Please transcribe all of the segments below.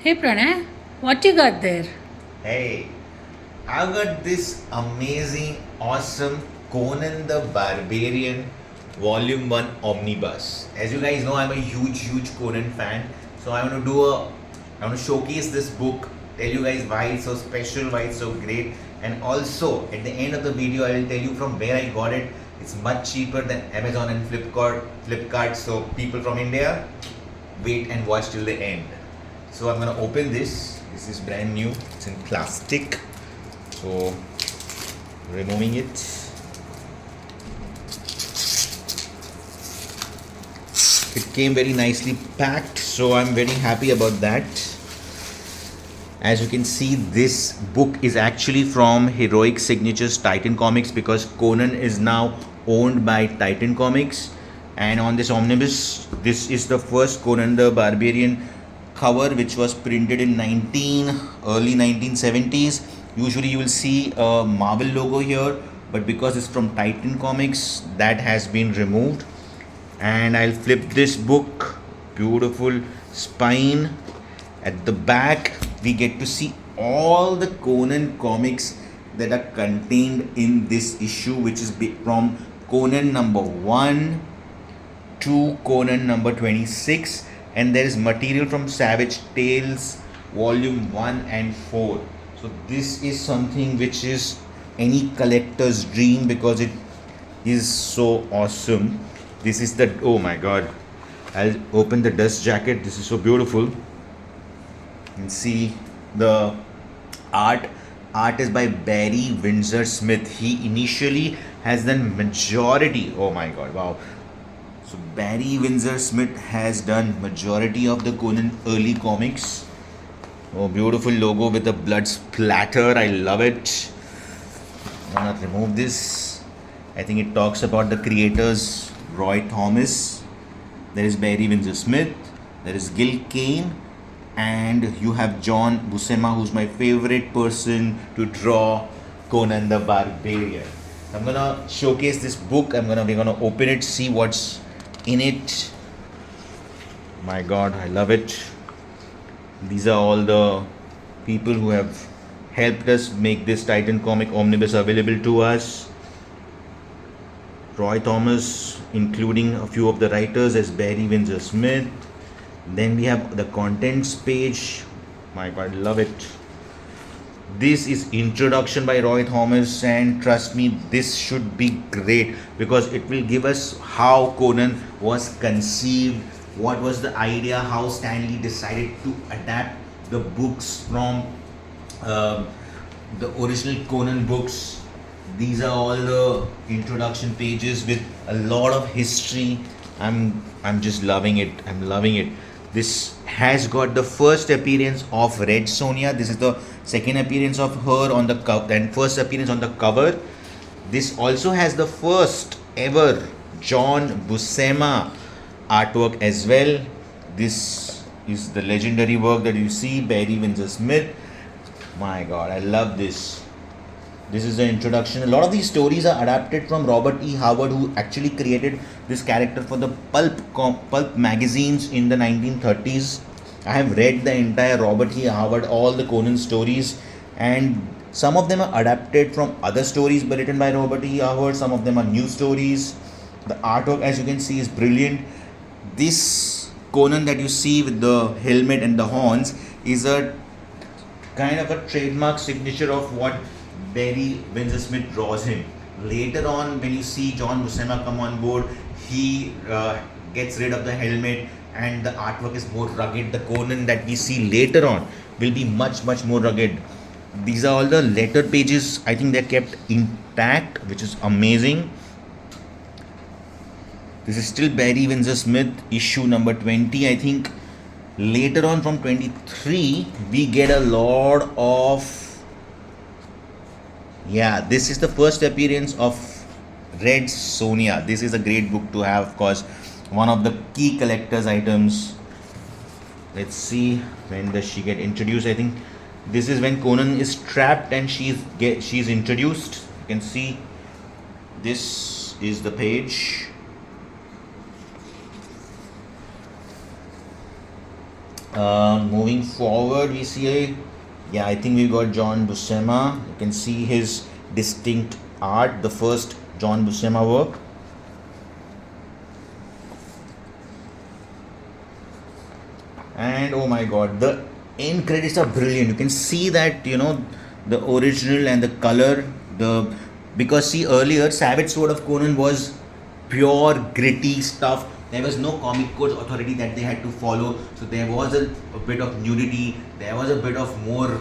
Hey Pranay, what you got there? Hey, I've got this amazing, awesome Conan the Barbarian Volume 1 Omnibus. As you guys know, I'm a huge Conan fan. So I want to showcase this book, tell you guys why it's so special, why it's so great. And also, at the end of the video, I will tell you from where I got it. It's much cheaper than Amazon and Flipkart. So people from India, wait and watch till the end. So I'm gonna open this. This is brand new. It's in plastic. So removing it. It came very nicely packed, so I'm very happy about that. As you can see, this book is actually from Heroic Signatures Titan Comics because Conan is now owned by Titan Comics. And on this omnibus, this is the first Conan the Barbarian cover which was printed in early 1970s. Usually you will see a Marvel logo here, but because it's from Titan Comics, that has been removed. And I'll flip this book. Beautiful spine. At the back, we get to see all the Conan comics that are contained in this issue, which is from Conan number 1 to Conan number 26. And there is material from Savage Tales volume 1 and 4. So this is something which is any collector's dream because it is so awesome. This is the, oh my god, I'll open the dust jacket. This is so beautiful. And see the art. Art is by Barry Windsor Smith. He initially has done majority, oh my god, wow. So Barry Windsor Smith has done majority of the Conan early comics. Oh, beautiful logo with a blood splatter. I love it. I'm gonna remove this. I think it talks about the creators, Roy Thomas. There is Barry Windsor Smith. There is Gil Kane. And you have John Buscema, who's my favorite person to draw Conan the Barbarian. I'm gonna showcase this book. We're gonna open it, see what's in it. My god, I love it. These are all the people who have helped us make this Titan comic omnibus available to us. Roy Thomas, including a few of the writers as Barry Windsor Smith. Then we have the contents page. My god, love it. This is introduction by Roy Thomas, and trust me, this should be great because it will give us how Conan was conceived, what was the idea, how Stanley decided to adapt the books from the original Conan books. These are all the introduction pages with a lot of history. I'm just loving it. I'm loving it. This has got the first appearance of Red Sonja. This is the second appearance of her on the cover and first appearance on the cover. This also has the first ever John Buscema artwork as well. This is the legendary work that you see, Barry Windsor Smith. My god, I love this. This is the introduction. A lot of these stories are adapted from Robert E. Howard, who actually created this character for the pulp magazines in the 1930s. I have read the entire Robert E. Howard, all the Conan stories, and some of them are adapted from other stories written by Robert E. Howard. Some of them are new stories. The artwork, as you can see, is brilliant. This Conan that you see with the helmet and the horns is a kind of a trademark signature of what Barry Windsor Smith draws him. Later on, when you see John Buscema come on board, he gets rid of the helmet and the artwork is more rugged. The Conan that we see later on will be much more rugged. These are all the letter pages. I think they're kept intact, which is amazing. This is still Barry Windsor Smith, issue number 20. I think later on from 23, we get a lot of. Yeah, this is the first appearance of Red Sonja. This is a great book to have, of course, one of the key collector's items. Let's see, when does she get introduced? I think this is when Conan is trapped and she's introduced. You can see this is the page. Moving forward, we see I think we got John Buscema. You can see his distinct art, the first John Buscema work. And oh my god, the end credits are brilliant. You can see that, the original and the color, because see, earlier Savage Sword of Conan was pure gritty stuff. There was no comic code authority that they had to follow, so there was a bit of nudity, there was a bit of more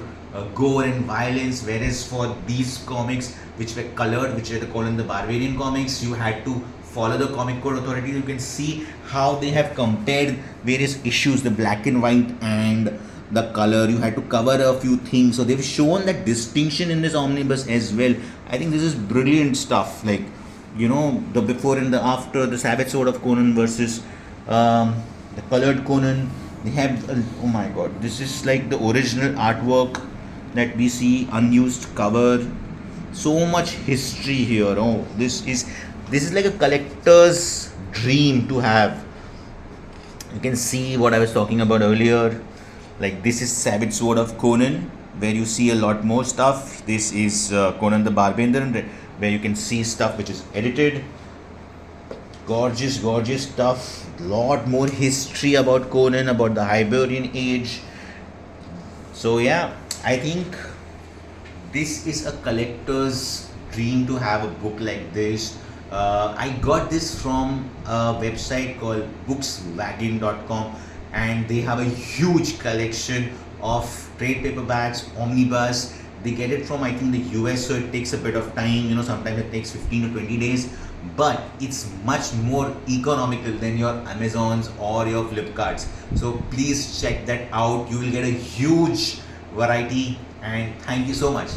gore and violence. Whereas for these comics, which were colored, which were the Conan the Barbarian comics, you had to follow the comic code authority. You can see how they have compared various issues, the black and white and the color. You had to cover a few things, so they've shown that distinction in this omnibus as well. I think this is brilliant stuff. Like, the before and the after, the Savage Sword of Conan versus the colored Conan. They have oh my god, this is like the original artwork that we see, unused cover. So much history here. Oh, this is like a collector's dream to have. You can see what I was talking about earlier. Like, this is Savage Sword of Conan, where you see a lot more stuff. This is Conan the Barbarian, where you can see stuff which is edited. Gorgeous, gorgeous stuff. Lot more history about Conan, about the Iberian Age. So yeah, I think this is a collector's dream to have a book like this. I got this from a website called bookswagon.com, and they have a huge collection of trade paperbacks, omnibus. They get it from, I think, the US, so it takes a bit of time. Sometimes it takes 15 to 20 days, but it's much more economical than your Amazons or your Flipkarts. So please check that out. You will get a huge variety, and thank you so much.